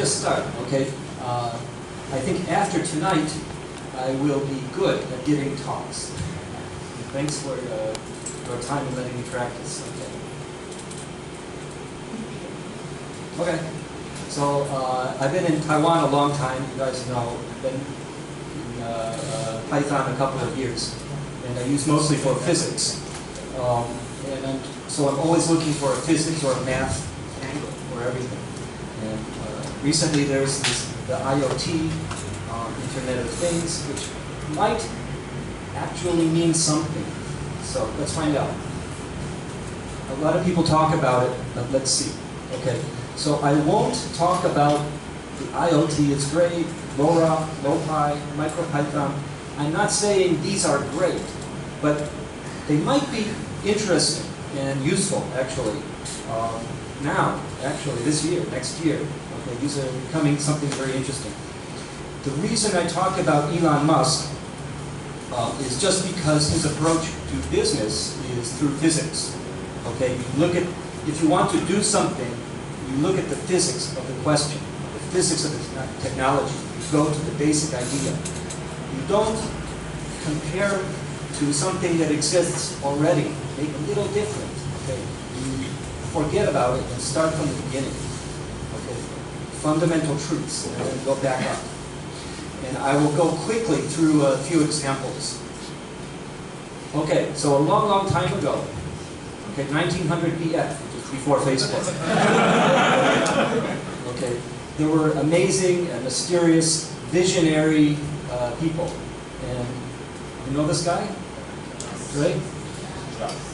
start, okay? I think after tonight, I will be good at giving talks. Thanks for your time and letting me practice. Okay. So I've been in Taiwan a long time. You guys know. I've been in Python a couple of years, and I use mostly for physics. So I'm always looking for a physics or a math angle for everything. And recently there's the IoT, Internet of Things, which might actually mean something. So let's find out. A lot of people talk about it, but let's see. Okay, so I won't talk about the IoT is great, LoRa, LoPi, MicroPython. I'm not saying these are great, but they might be interesting and useful, actually. Now, actually, this year, next year. Okay, these are becoming something very interesting. The reason I talk about Elon Musk is just because his approach to business is through physics. Okay, you look at, if you want to do something, you look at the physics of the question, the physics of the technology. You go to the basic idea. You don't compare to something that exists already. Make a little different. Okay, you forget about it and start from the beginning. Okay, fundamental truths, and then go back up. And I will go quickly through a few examples. Okay, so a long, long time ago, okay, 1900 BF, which is before Facebook. Okay, there were amazing and mysterious, visionary people. And you know this guy? Right?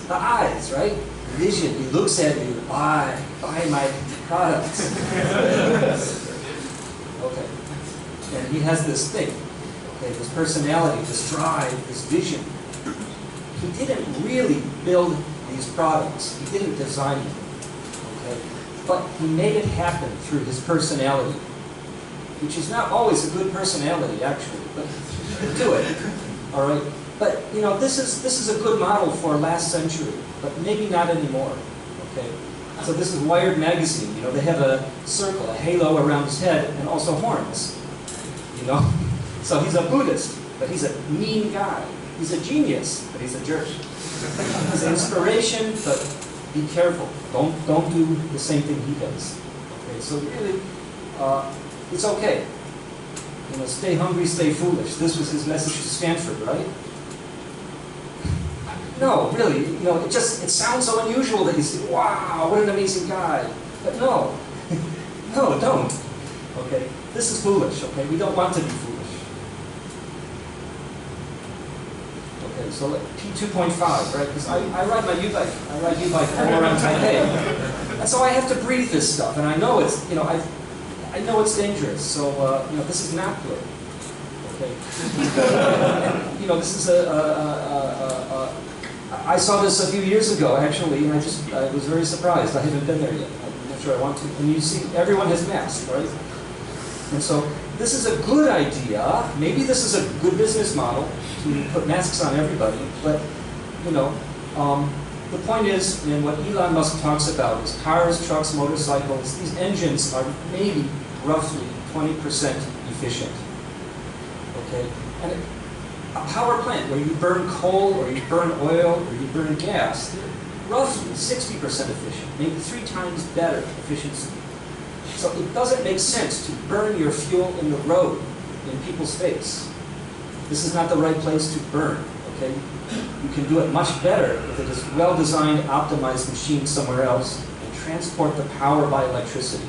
The eyes, right? Vision. He looks at you, buy my products. Okay. And he has this thing, okay, this personality, this drive, this vision. He didn't really build these products. He didn't design them, okay? But he made it happen through his personality, which is not always a good personality, actually, but he could do it, all right? But, you know, this is a good model for last century, but maybe not anymore, okay? So this is Wired magazine. You know, they have a circle, a halo around his head, and also horns. You know, so he's a Buddhist, but he's a mean guy. He's a genius, but he's a jerk. He's an inspiration, but be careful. Don't do the same thing he does. Okay, so really, it's okay. You know, stay hungry, stay foolish. This was his message to Stanford, right? No, really, you know, it sounds so unusual that you say, wow, what an amazing guy. But no, no, don't. Okay, this is foolish, okay? We don't want to be foolish. Okay, so P2.5, right? Because I ride my U-bike. I ride U-bike all around Taipei. And so I have to breathe this stuff, and I know it's, you know, I know it's dangerous, so, you know, this is not good. Okay? And, you know, this is I saw this a few years ago, actually, and I was very surprised. I haven't been there yet. I'm not sure I want to. And you see, everyone has masks, right? And so this is a good idea. Maybe this is a good business model to put masks on everybody. But, you know, the point is, and what Elon Musk talks about is cars, trucks, motorcycles, these engines are maybe roughly 20% efficient. Okay? And a power plant where you burn coal or you burn oil or you burn gas, roughly 60% efficient, maybe 3 times better efficiency. So it doesn't make sense to burn your fuel in the road, in people's face. This is not the right place to burn, okay? You can do it much better if it is well-designed, optimized machine somewhere else and transport the power by electricity.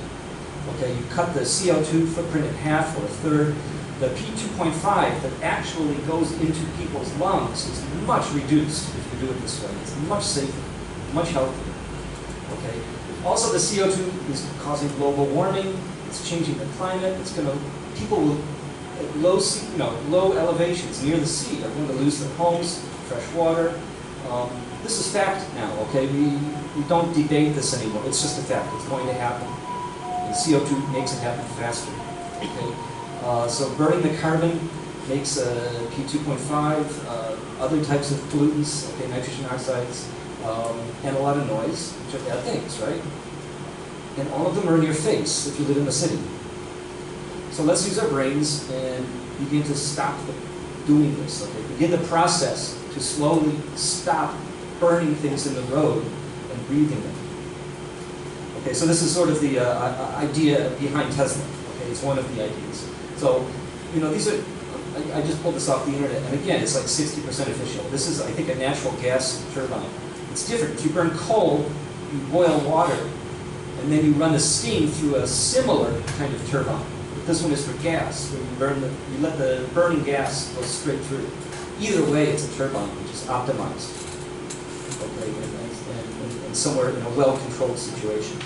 Okay, you cut the CO2 footprint in half or a third. The P2.5 that actually goes into people's lungs is much reduced if you do it this way. It's much safer, much healthier. Okay. Also, the CO2 is causing global warming. It's changing the climate. It's going to people will at low elevations near the sea are going to lose their homes, fresh water. This is fact now. Okay, we don't debate this anymore. It's just a fact. It's going to happen. And CO2 makes it happen faster. Okay. So burning the carbon makes P2.5, other types of pollutants, okay, nitrogen oxides, and a lot of noise, which are bad things, right? And all of them are in your face if you live in the city. So let's use our brains and begin to stop doing this. Okay? Begin the process to slowly stop burning things in the road and breathing them. Okay, so this is sort of the idea behind Tesla. Okay, it's one of the ideas. So, you know, these are, I just pulled this off the internet, and again, it's like 60% official. This is, I think, a natural gas turbine. It's different. If you burn coal, you boil water, and then you run the steam through a similar kind of turbine. But this one is for gas, where you let the burning gas go straight through. Either way, it's a turbine, which is optimized. Okay, and somewhere in a well-controlled situation.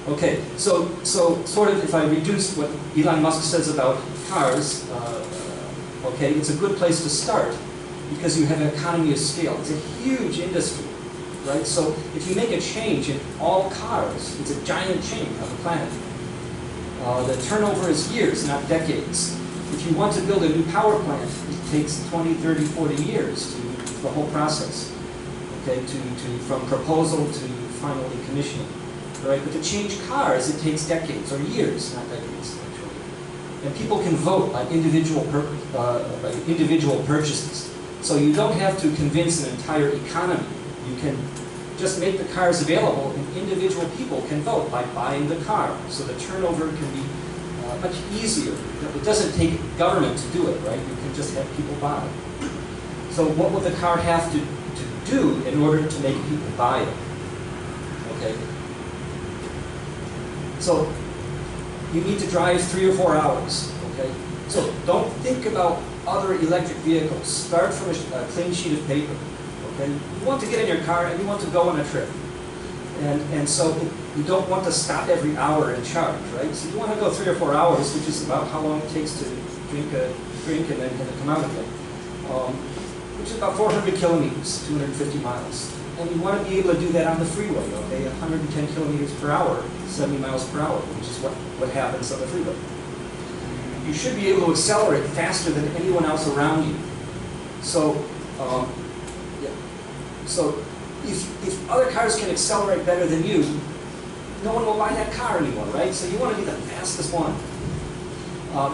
Okay, so sort of if I reduce what Elon Musk says about cars, okay, it's a good place to start because you have an economy of scale. It's a huge industry, right? So if you make a change in all cars, it's a giant change on the planet. The turnover is years, not decades. If you want to build a new power plant, it takes 20, 30, 40 years to the whole process. Okay, from proposal to finally commissioning. Right? But to change cars, it takes decades or years, not decades, actually. And people can vote on individual purchases. So you don't have to convince an entire economy. You can just make the cars available, and individual people can vote by buying the car. So the turnover can be much easier. It doesn't take government to do it, right? You can just have people buy. So what will the car have to do in order to make people buy it? Okay. So you need to drive 3 or 4 hours. Okay. So don't think about other electric vehicles. Start from a clean sheet of paper. Okay. You want to get in your car and you want to go on a trip. And so you don't want to stop every hour and charge, right? So you want to go 3 or 4 hours, which is about how long it takes to drink and then come out again. Which is about 400 kilometers, 250 miles. And you want to be able to do that on the freeway, okay? 110 kilometers per hour, 70 miles per hour, which is what happens on the freeway. You should be able to accelerate faster than anyone else around you. So, so if other cars can accelerate better than you, no one will buy that car anymore, right? So you want to be the fastest one.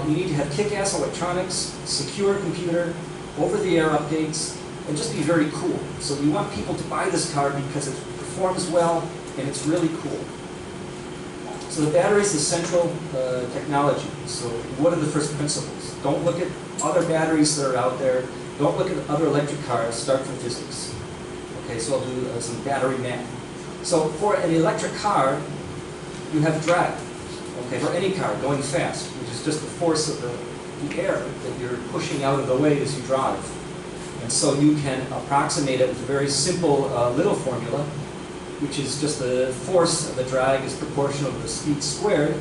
You need to have kick-ass electronics, secure computer, over-the-air updates, and just be very cool. So you want people to buy this car because it performs well and it's really cool. So the battery is the central technology. So what are the first principles? Don't look at other batteries that are out there. Don't look at other electric cars. Start from physics. Okay, so I'll do some battery math. So for an electric car, you have drag. Okay, for any car going fast, which is just the force of the air that you're pushing out of the way as you drive. And so you can approximate it with a very simple little formula, which is just the force of the drag is proportional to the speed squared,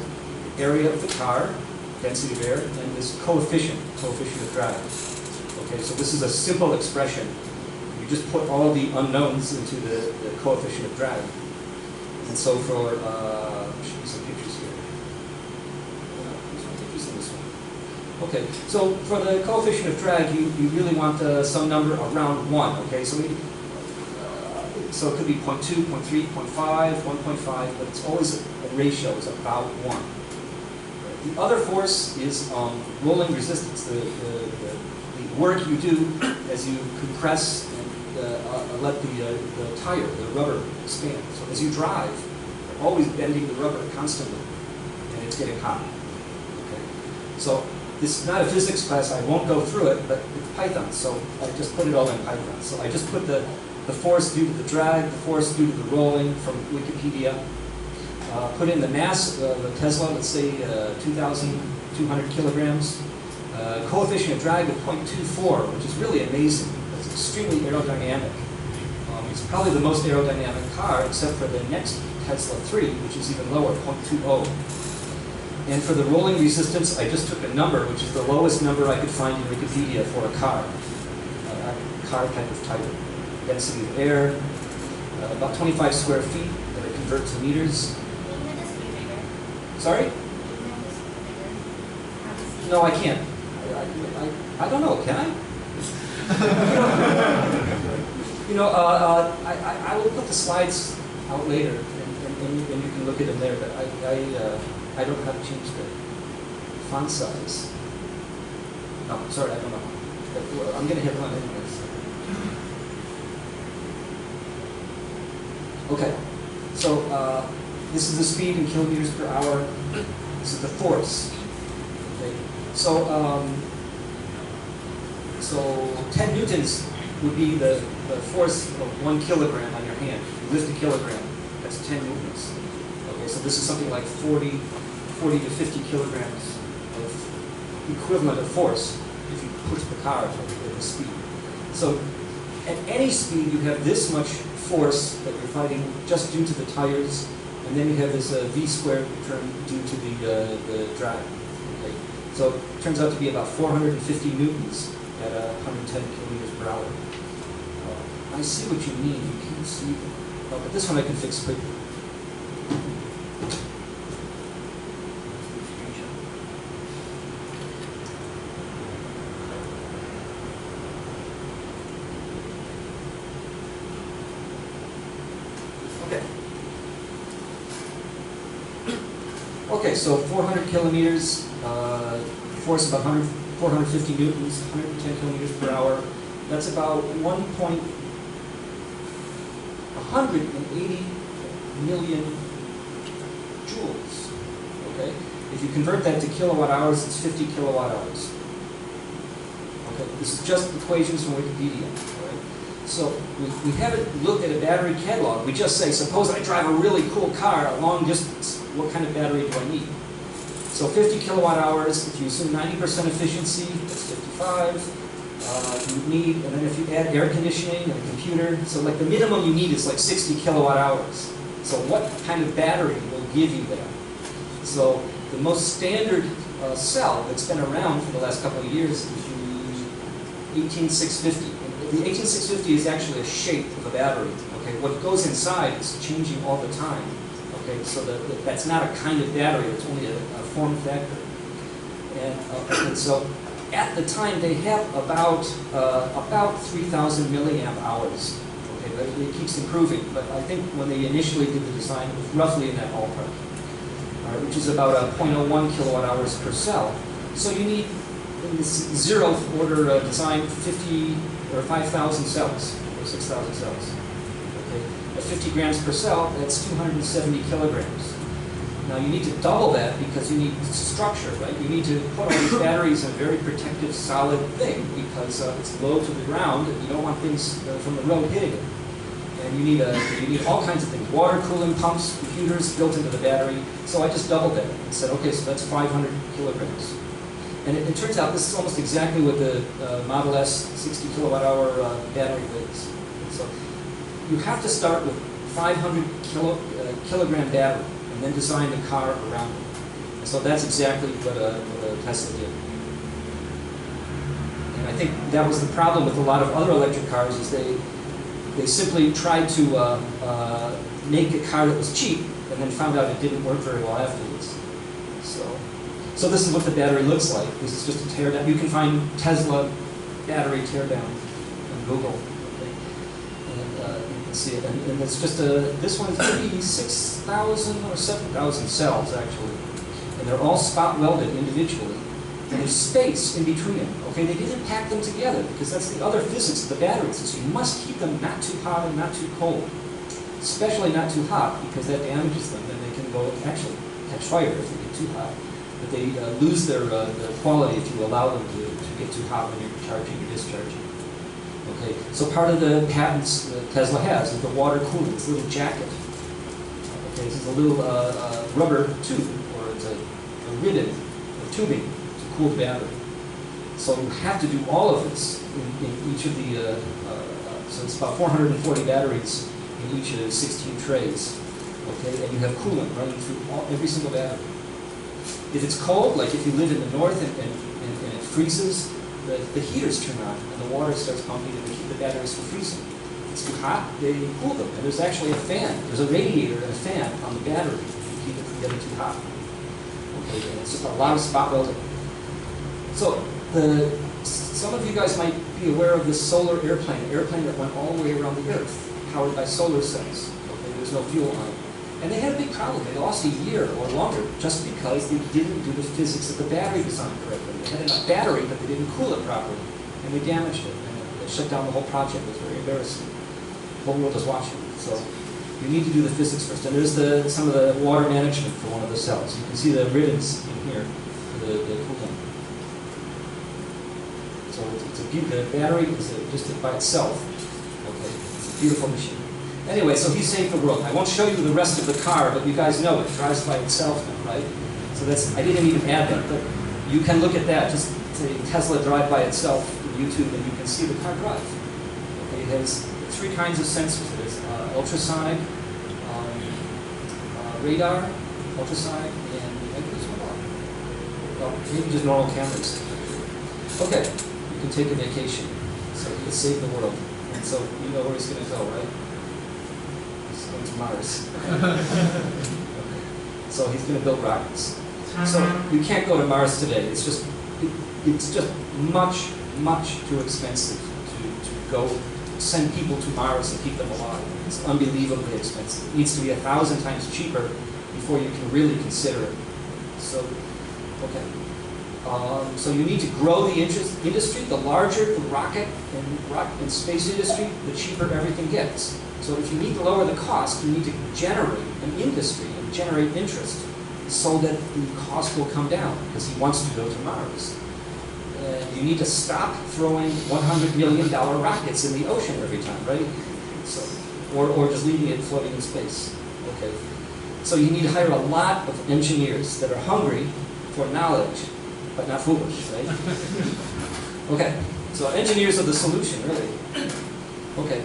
area of the car, density of air, and this coefficient of drag. Okay, so this is a simple expression. You just put all the unknowns into the coefficient of drag. And so for, I'll show you some pictures here. Some pictures in this one. Okay, so for the coefficient of drag, you really want some number around 1. Okay, so so it could be 0.2, 0.3, 0.5, 1.5, but it's always a ratio. It's about 1. The other force is rolling resistance, the work you do as you compress and let the tire, the rubber, expand. So as you drive, you're always bending the rubber constantly, and it's getting hot. Okay? So this is not a physics class. I won't go through it, but it's Python, so I just put it all in Python. So I just put the force due to the drag, the force due to the rolling from Wikipedia. Put in the mass of the Tesla, let's say 2,200 kilograms. Coefficient of drag of 0.24, which is really amazing. It's extremely aerodynamic. It's probably the most aerodynamic car, except for the next Tesla 3, which is even lower, 0.20. And for the rolling resistance, I just took a number, which is the lowest number I could find in Wikipedia for a car type of title. Density of air, about 25 square feet that I convert to meters. Sorry? No, I can't. I don't know, can I? I will put the slides out later, and you can look at them there, but I don't know how to change the font size. No, sorry, I don't know. I'm going to hit one anyways. Okay, so this is the speed in kilometers per hour. This is the force. Okay, so 10 newtons would be the force of 1 kilogram on your hand. You lift a kilogram, that's 10 newtons. Okay, so this is something like 40 to 50 kilograms of equivalent of force if you push the car at the speed. So at any speed, you have this much force that you're fighting just due to the tires, and then you have this v squared term due to the drag. Okay? So it turns out to be about 450 newtons at 110 kilometers per hour. I see what you mean. You can't see, but this one I can fix quickly. Okay, so 400 kilometers, force about 450 newtons, 110 kilometers per hour. That's about 180 million joules. Okay, if you convert that to kilowatt hours, it's 50 kilowatt hours. Okay, this is just equations from Wikipedia. Right? So we haven't looked at a battery catalog. We just say, suppose I drive a really cool car a long distance. What kind of battery do I need? So 50 kilowatt hours, if you assume 90% efficiency, that's 55. You need, and then if you add air conditioning and a computer, so like the minimum you need is like 60 kilowatt hours. So what kind of battery will give you that? So the most standard cell that's been around for the last couple of years is 18650. The 18650 is actually a shape of a battery. Okay, what goes inside is changing all the time. Okay, so that's not a kind of battery, it's only a form factor. And so at the time they have about 3,000 milliamp hours. Okay, but it keeps improving. But I think when they initially did the design, it was roughly in that ballpark, which is about 0.01 kilowatt hours per cell. So you need, in this zeroth order design, 50 or 5,000 cells, or 6,000 cells. At 50 grams per cell, that's 270 kilograms. Now you need to double that because you need structure, right? You need to put all these batteries in a very protective, solid thing because it's low to the ground and you don't want things from the road hitting it. And you need all kinds of things, water cooling pumps, computers built into the battery. So I just doubled that and said, okay, so that's 500 kilograms. And it turns out this is almost exactly what the Model S 60 kilowatt hour battery weighs. So you have to start with 500 kilogram battery and then design the car around it. And so that's exactly what Tesla did. And I think that was the problem with a lot of other electric cars is they simply tried to make a car that was cheap and then found out it didn't work very well afterwards. So this is what the battery looks like. This is just a teardown. You can find Tesla battery teardown on Google. See it, and it's just this one's maybe 6,000 or 7,000 cells actually, and they're all spot welded individually, and there's space in between them. Okay, they didn't pack them together because that's the other physics of the batteries. Is you must keep them not too hot and not too cold, especially not too hot because that damages them, and they can go actually catch fire if they get too hot. But they lose their quality if you allow them to get too hot when you're charging or discharging. Okay, so part of the patents that Tesla has is the water cooling, this little jacket. Okay, this is a little rubber tube, or it's a ribbon, a tubing to cool the battery. So you have to do all of this in each of the, so it's about 440 batteries in each of the 16 trays. Okay, and you have coolant running through every single battery. If it's cold, like if you live in the north and it freezes, the heaters turn on and the water starts pumping and they keep the batteries from freezing. If it's too hot, they cool them. And there's actually a fan. There's a radiator and a fan on the battery to keep it from getting too hot. Okay, and it's just a lot of spot welding. So some of you guys might be aware of this solar airplane that went all the way around the Earth, powered by solar cells. Okay, there's no fuel on it. And they had a big problem. They lost a year or longer just because they didn't do the physics of the battery design correctly. They had enough battery, but they didn't cool it properly. And they damaged it. And it shut down the whole project. It was very embarrassing. The whole world was watching. So you need to do the physics first. And there's some of the water management for one of the cells. You can see the ribbons in here for the cooling. So it's a the battery is just by itself. Okay, it's a beautiful machine. Anyway, so he saved the world. I won't show you the rest of the car, but you guys know it drives by itself now, right? So I didn't even add that, but you can look at that. Just say Tesla drive by itself in YouTube, and you can see the car drive. Okay, it has 3 kinds of sensors. There's ultrasonic, radar, ultrasonic, and maybe there's one more. Well, maybe just normal cameras. Okay, you can take a vacation. So he can save the world. And so you know where he's going to go, right? He's going to Mars. Okay. So he's going to build rockets. So you can't go to Mars today. It's just much, much too expensive to go send people to Mars and keep them alive. It's unbelievably expensive. It needs to be 1,000 times cheaper before you can really consider it. So, okay. So you need to grow the industry. The larger the rocket and space industry, the cheaper everything gets. So if you need to lower the cost, you need to generate an industry and generate interest so that the cost will come down because he wants to go to Mars. You need to stop throwing $100 million rockets in the ocean every time, right? So, or just leaving it floating in space. Okay. So you need to hire a lot of engineers that are hungry for knowledge, but not foolish, right? Okay. So engineers are the solution, really. Okay.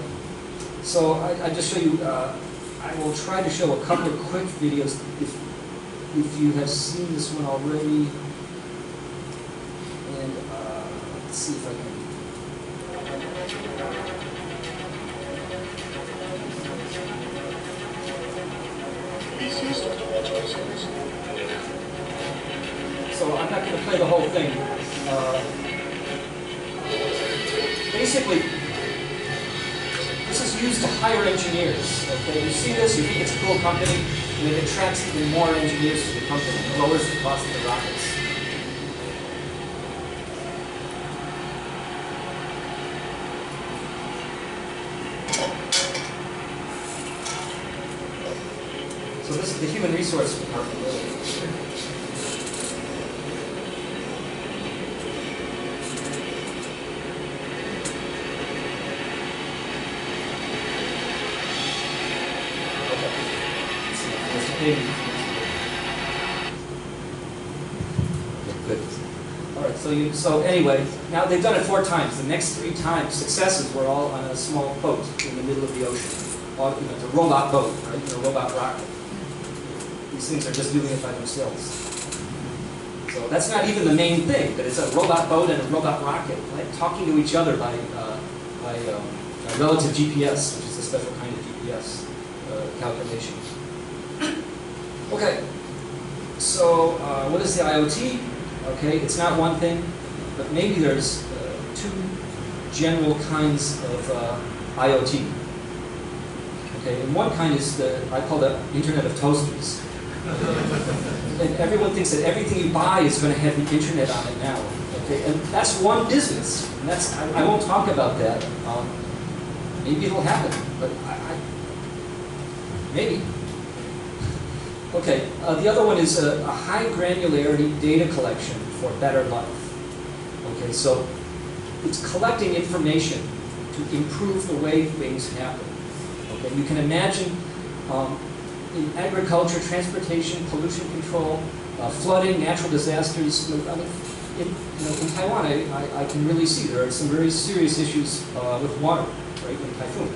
So I just show you. I will try to show a couple of quick videos if you have seen this one already. Let's see if I can. So I'm not going to play the whole thing. Basically, this is used to hire engineers. Okay, you see this, you think it's a cool company, and it attracts even more engineers to the company, and lowers the cost of the rockets. So this is the human resource department. Okay. Good. All right. So anyway, now they've done it 4 times. The next 3 times successes were all on a small boat in the middle of the ocean. It's a robot boat, right? A robot rocket. These things are just doing it by themselves. So that's not even the main thing, but it's a robot boat and a robot rocket, right? Talking to each other by relative GPS, which is a special kind of GPS calculation. Okay, so what is the IoT? Okay, it's not one thing, but maybe there's 2 general kinds of IoT. Okay, and one kind is I call the Internet of Toasters. And everyone thinks that everything you buy is going to have the internet on it now. Okay, and that's one business. And I won't talk about that. Maybe it'll happen, but maybe. Okay, the other one is a high granularity data collection for better life. Okay, so it's collecting information to improve the way things happen. Okay, you can imagine in agriculture, transportation, pollution control, flooding, natural disasters. I mean, in Taiwan, I can really see there are some very serious issues with water, right, in typhoon.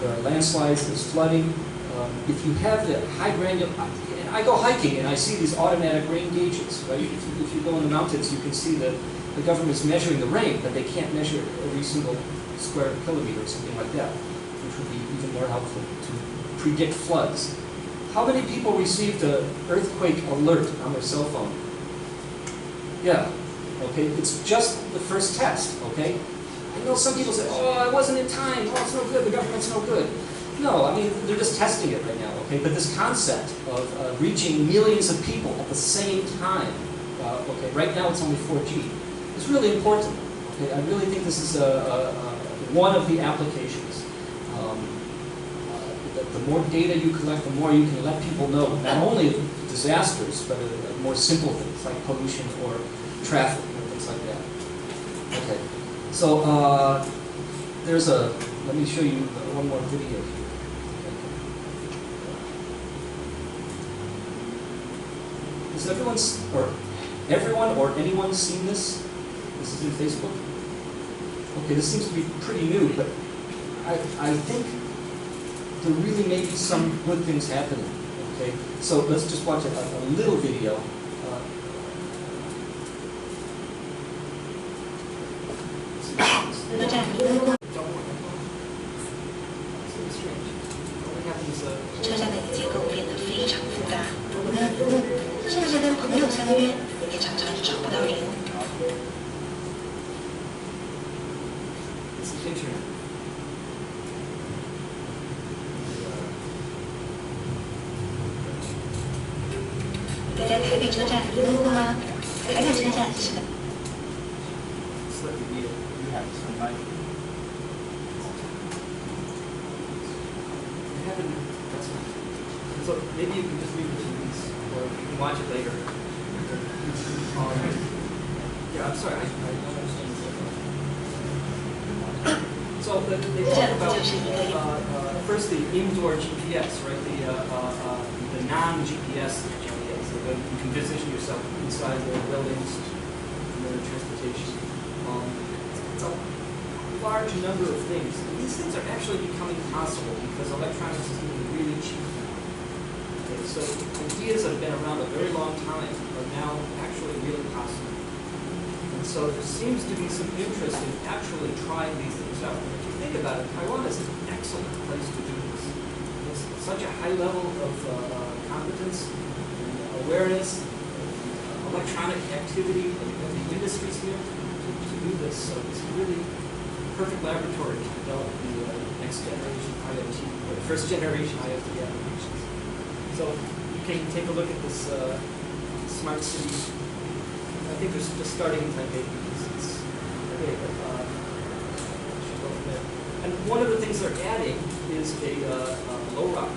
There are landslides, there's flooding. If you have the high granular, and I go hiking and I see these automatic rain gauges, right? If you go in the mountains, you can see that the government's measuring the rain, but they can't measure every single square kilometer or something like that, which would be even more helpful to predict floods. How many people received an earthquake alert on their cell phone? Yeah, okay, it's just the first test, okay? I know some people say, oh, I wasn't in time, oh, it's no good, the government's no good. No, I mean, they're just testing it right now, okay? But this concept of reaching millions of people at the same time, okay, right now it's only 4G, is really important. Okay? I really think this is one of the applications. The more data you collect, the more you can let people know not only disasters, but more simple things like pollution or traffic or things like that. Okay, so let me show you one more video here. Has everyone or anyone seen this? This is in Facebook? Okay, this seems to be pretty new, but I think there really may be some good things happening. Okay, so let's just watch a little video. It's the internet. 你在台北车站迷路了吗？台北车站是的。 So maybe you can just read the release, or you can watch it later. Yeah, I'm sorry, I don't understand this. So they talk about first the indoor GPS, right? The non-GPS GPS. So that you can position yourself inside the buildings, and transportation. It's a large number of things. And these things are actually becoming possible because electronics is getting really cheap now. Okay, so ideas that have been around a very long time are now actually really possible. And so there seems to be some interest in actually trying these things out. And if you think about it, Taiwan is an excellent place to do this. It's such a high level of competence and awareness, electronic activity of the industries here to do this. So it's really a perfect laboratory to develop the next generation IoT, or the first generation IoT applications. So you can take a look at this smart city. I think they're just starting in Taipei because it's okay, but and one of the things they're adding is a LoRa.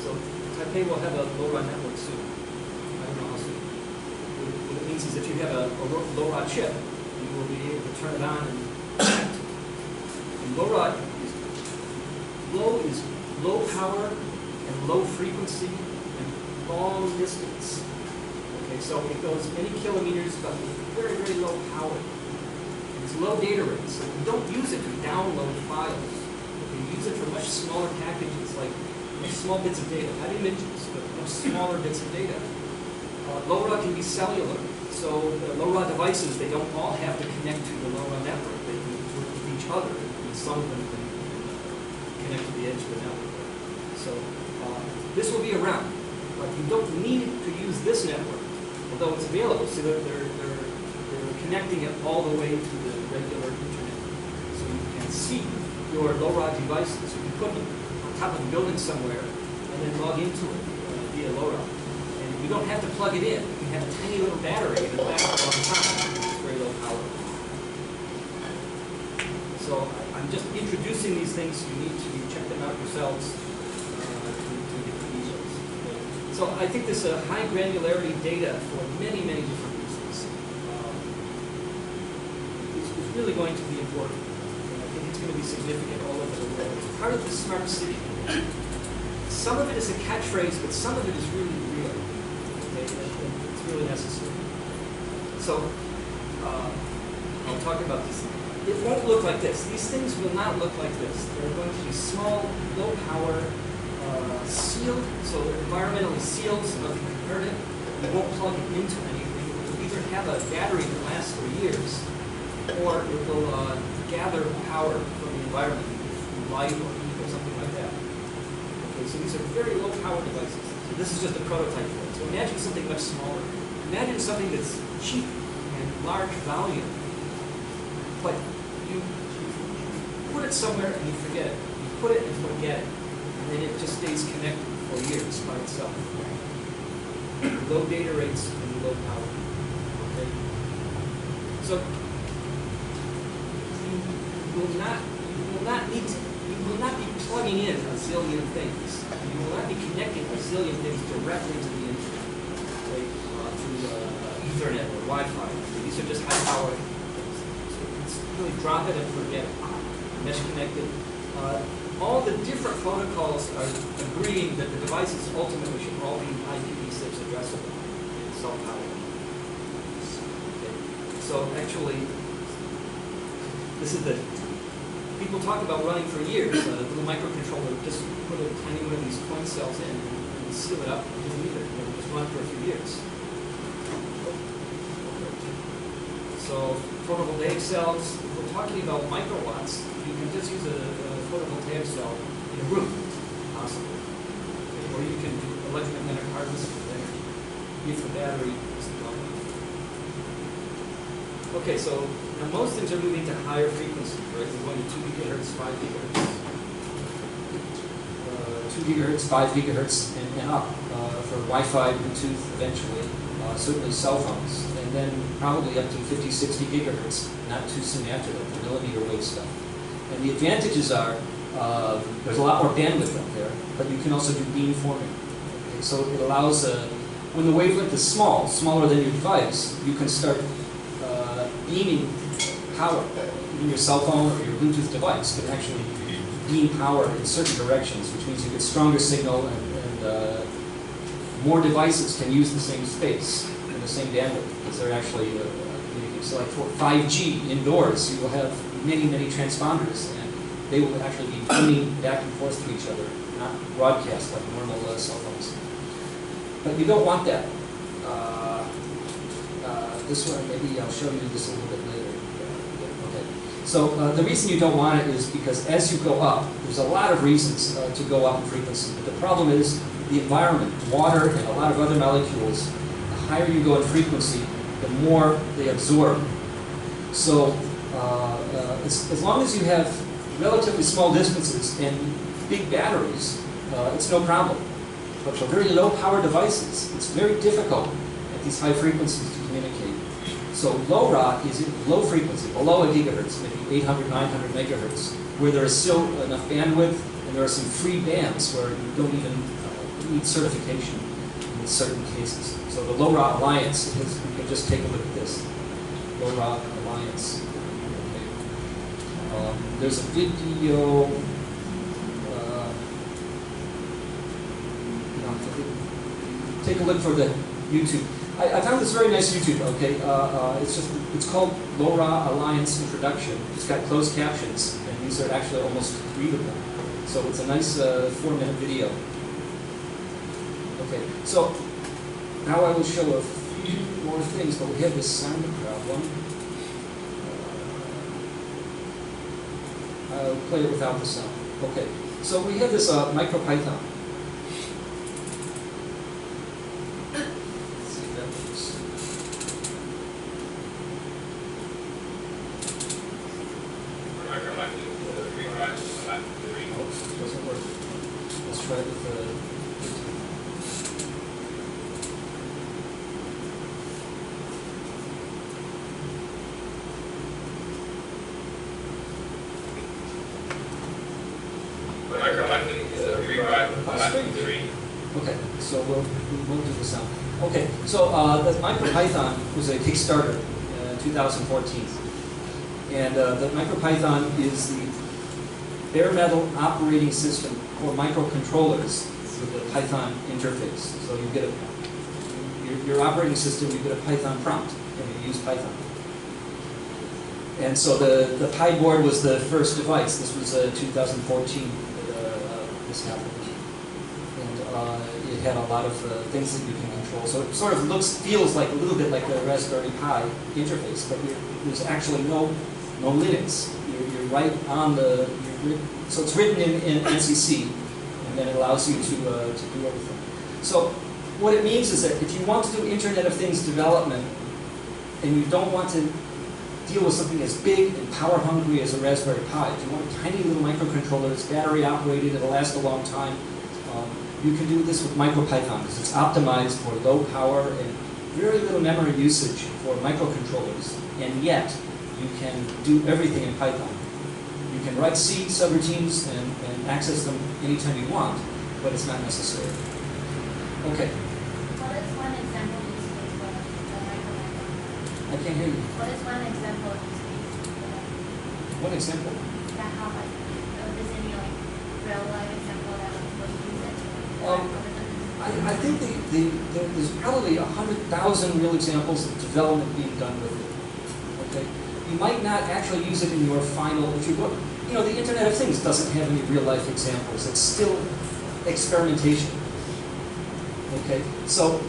So Taipei will have a LoRa network soon. I don't know how soon. What it means is if you have a LoRa chip, you will be able to turn it on and connect. And LoRa is low power and low frequency and long distance. Okay, so it goes many kilometers, but very, very low power. And it's low data rate, so you don't use it to download files. You use it for much smaller packages, like small bits of data, not images, but much smaller bits of data. LoRa can be cellular, so the LoRa devices, they don't all have to connect to the LoRa network. They can work with each other, and some of them can connect to the edge of the network. So this will be around, but you don't need to use this network, although it's available. So they're connecting it all the way to the regular internet. So you can see your LoRa devices. You can put them on top of a building somewhere and then log into it via LoRa. And you don't have to plug it in. You can have a tiny little battery in the back all the time. It's very low power. So I'm just introducing these things. You need to check them out yourselves to get the details. So I think this high granularity data for many, many different reasons is really going to be important. And I think it's going to be significant all over the world. It's part of the smart city. Some of it is a catchphrase, but some of it is really real. Okay? It's really necessary. So I'll talk about this. It won't look like this. These things will not look like this. They're going to be small, low power, sealed, so they're environmentally sealed so nothing can hurt it. You won't plug it into anything. It will either have a battery that lasts for years, or it will gather power from the environment, from light or heat or something like that. Okay, so these are very low power devices. So this is just a prototype for it. So imagine something much smaller. Imagine something that's cheap and large volume, but you put it somewhere and you forget it. You put it and forget it, and then it just stays connected for years by itself. Low data rates and low power. Okay. So you will not be plugging in a zillion things. You will not be connecting a zillion things directly to the internet, okay, through Ethernet or Wi-Fi. These are just high power things. So it's really drop it and forget it. Mesh connected. All the different protocols are agreeing that the devices ultimately should all be IPv6 addressable and self-powered. Okay. So actually, this is the people talk about running for years. The little microcontroller, just put a tiny one of these coin cells in and seal it up. It doesn't need it. It'll just run for a few years. So photovoltaic cells, if we're talking about microwatts, you can just use a photovoltaic cell in a room, possibly. Okay. Or you can do electromagnetic harvest with energy if the battery isn't long enough. Okay, so now most things are moving to higher frequencies, right? We're going to 2 gigahertz, 5 gigahertz. 2 gigahertz, 5 gigahertz, and up for Wi-Fi, Bluetooth, eventually. Certainly cell phones. And then probably up to 50, 60 gigahertz, not too soon after that, the millimeter wave stuff. And the advantages are, there's a lot more bandwidth up there, but you can also do beamforming. Okay, so it allows, when the wavelength is small, smaller than your device, you can start beaming power. Even your cell phone or your Bluetooth device can actually beam power in certain directions, which means you get stronger signal and more devices can use the same space and the same bandwidth because they're actually communicating. So like for 5G indoors, you will have many, many transponders, and they will actually be beaming back and forth to each other, not broadcast like normal cell phones. But you don't want that. This one, maybe I'll show you this a little bit later. Okay. So the reason you don't want it is because as you go up, there's a lot of reasons to go up in frequency. But the problem is the environment, water, and a lot of other molecules. The higher you go in frequency, the more they absorb. So as long as you have relatively small distances and big batteries, it's no problem. But for very low power devices, it's very difficult at these high frequencies to communicate. So LoRa is in low frequency, below a gigahertz, maybe 800, 900 megahertz, where there is still enough bandwidth, and there are some free bands where you don't even need certification in certain cases. So the LoRa Alliance, you can just take a look at this. LoRa Alliance. Okay. There's a video. Take a look for the YouTube. I found this very nice YouTube. Okay, it's called LoRa Alliance Introduction. It's got closed captions, and these are actually almost readable. So it's a nice 4-minute video. Okay, so now I will show a few more things, but we have this sound problem. I'll play it without the sound. Okay, so we have this MicroPython. Let's see if that works. Oops, it doesn't work. Let's try it with the. Okay, so we'll do the sound. Okay, so the MicroPython was a Kickstarter in 2014. And the MicroPython is the bare metal operating system for microcontrollers with a Python interface. So you get your operating system, you get a Python prompt, and you use Python. And so the Pi board was the first device. This was 2014 that this happened. And it had a lot of things that you can control. So it sort of feels like a little bit like the Raspberry Pi interface, but there's actually no Linux. You're right on the, so it's written in NCC, and and then it allows you to do everything. So what it means is that if you want to do Internet of Things development, and you don't want to deal with something as big and power hungry as a Raspberry Pi, if you want a tiny little microcontroller that's battery operated, it'll last a long time, you can do this with MicroPython because it's optimized for low power and very little memory usage for microcontrollers, and yet you can do everything in Python. You can write C subroutines and access them anytime you want, but it's not necessary. Okay. What is one example use case for the MicroPython? I can't hear you. What is one example use case for that? One example? That how like is any like real life example that would use it? I think there's probably 100,000 real examples of development being done with it. Okay, you might not actually use it in your final. If you look, the Internet of Things doesn't have any real life examples. It's still experimentation. Okay, so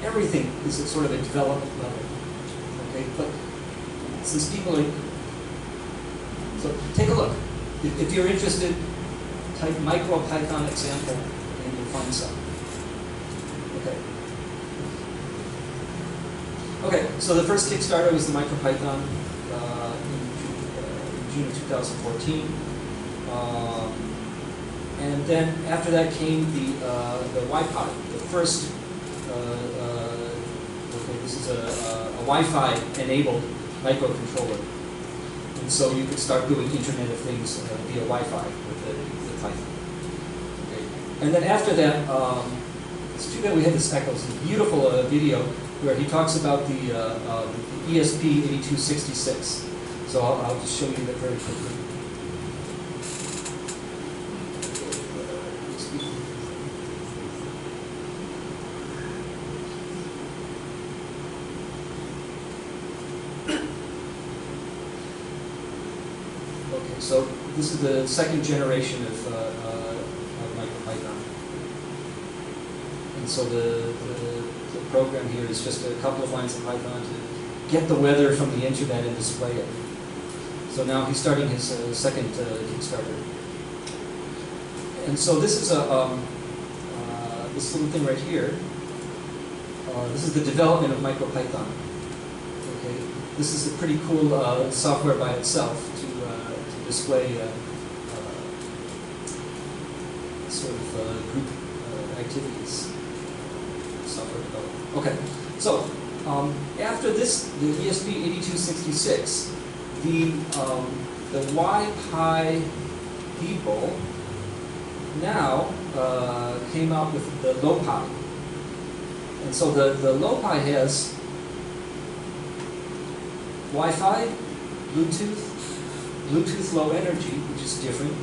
everything is at sort of a development level. Okay, but since people are, so take a look. If you're interested, type MicroPython example and you'll find some. Okay. Okay, so the first Kickstarter was the MicroPython in June of 2014. And then after that came the Wi-Fi, the first, okay, this is a Wi-Fi enabled microcontroller. And so you could start doing Internet of Things via Wi-Fi with the Python. Okay. And then after that, it's too bad we had this echo. It's a beautiful video where he talks about the ESP8266. So I'll just show you that very quickly. Okay, so this is the second generation of MicroPython. And so the program here is just a couple of lines of Python to get the weather from the internet and display it. So now he's starting his second Kickstarter. And so this is this little thing right here. This is the development of MicroPython. Okay, this is a pretty cool software by itself to display sort of group activities. Software development. Okay, so after this, the ESP8266, the Wi-Pi people now came out with the low-pi. And so the low-pi has Wi-Fi, Bluetooth low energy, which is different,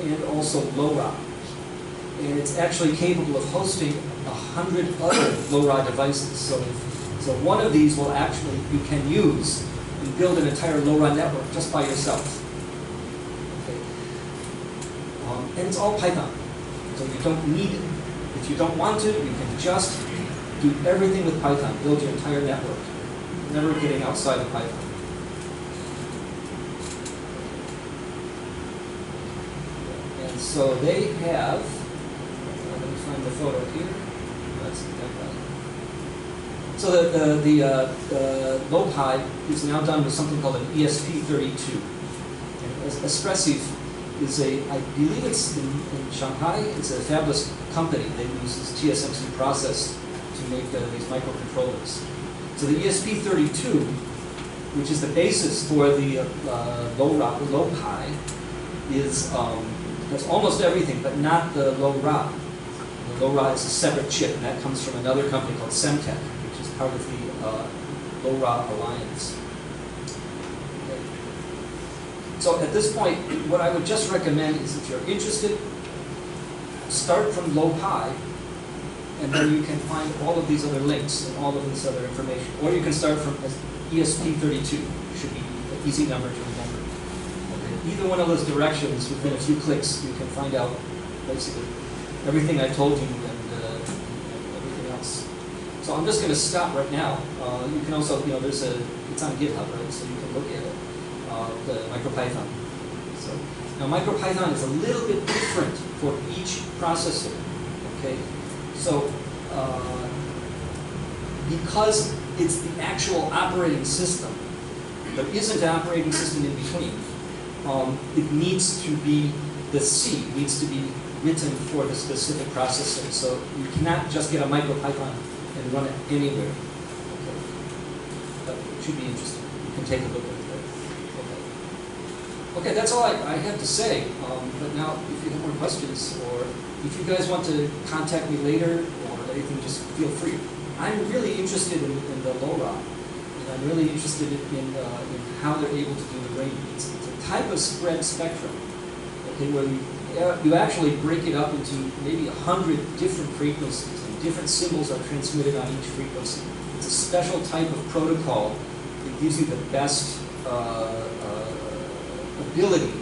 and also LoRa. And it's actually capable of hosting 100 other LoRa devices. So one of these will actually, you can use and build an entire LoRa network just by yourself. Okay. And it's all Python. So you don't need it. If you don't want to, you can just do everything with Python, build your entire network, never getting outside of Python. And so they have, let me find the photo here. That's that guy. So the low-pi is now done with something called an ESP32. And Espressif is I believe it's in Shanghai, it's a fabless company that uses TSMC process to make these microcontrollers. So the ESP32, which is the basis for the low-pi, has almost everything, but not the low-ra. The low-ra is a separate chip, and that comes from another company called Semtech, which is part of the low-ra alliance. Okay. So at this point, what I would just recommend is if you're interested, start from low-pi, and then you can find all of these other links and all of this other information. Or you can start from ESP32, should be an easy number to remember. Okay. Either one of those directions, within a few clicks, you can find out basically everything I told you and everything else. So I'm just going to stop right now. You can also, it's on GitHub, right? So you can look at it, the MicroPython. So. Now MicroPython is a little bit different for each processor. Okay, so because it's the actual operating system, there isn't an operating system in between. It needs to be, the C needs to be written for the specific processor. So you cannot just get a MicroPython and run it anywhere. Okay. But it should be interesting. You can take a look at it there. Okay. Okay, that's all I have to say. But now, if you have more questions, or if you guys want to contact me later or anything, just feel free. I'm really interested in the LoRa, and I'm really interested in how they're able to do the range. It's a type of spread spectrum, okay, where you actually break it up into maybe 100 different frequencies, and different symbols are transmitted on each frequency. It's a special type of protocol that gives you the best ability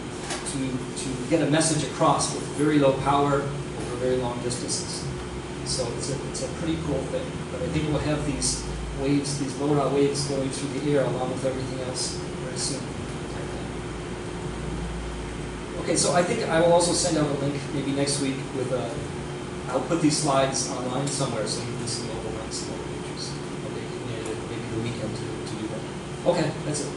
to get a message across with very low power over very long distances. So it's a pretty cool thing. But I think we'll have these waves, these LoRa waves going through the air along with everything else very soon. Okay, so I think I will also send out a link maybe next week with I'll put these slides online somewhere so you can see mobile ones, mobile pictures. Okay, maybe the weekend to do that. Okay, that's it.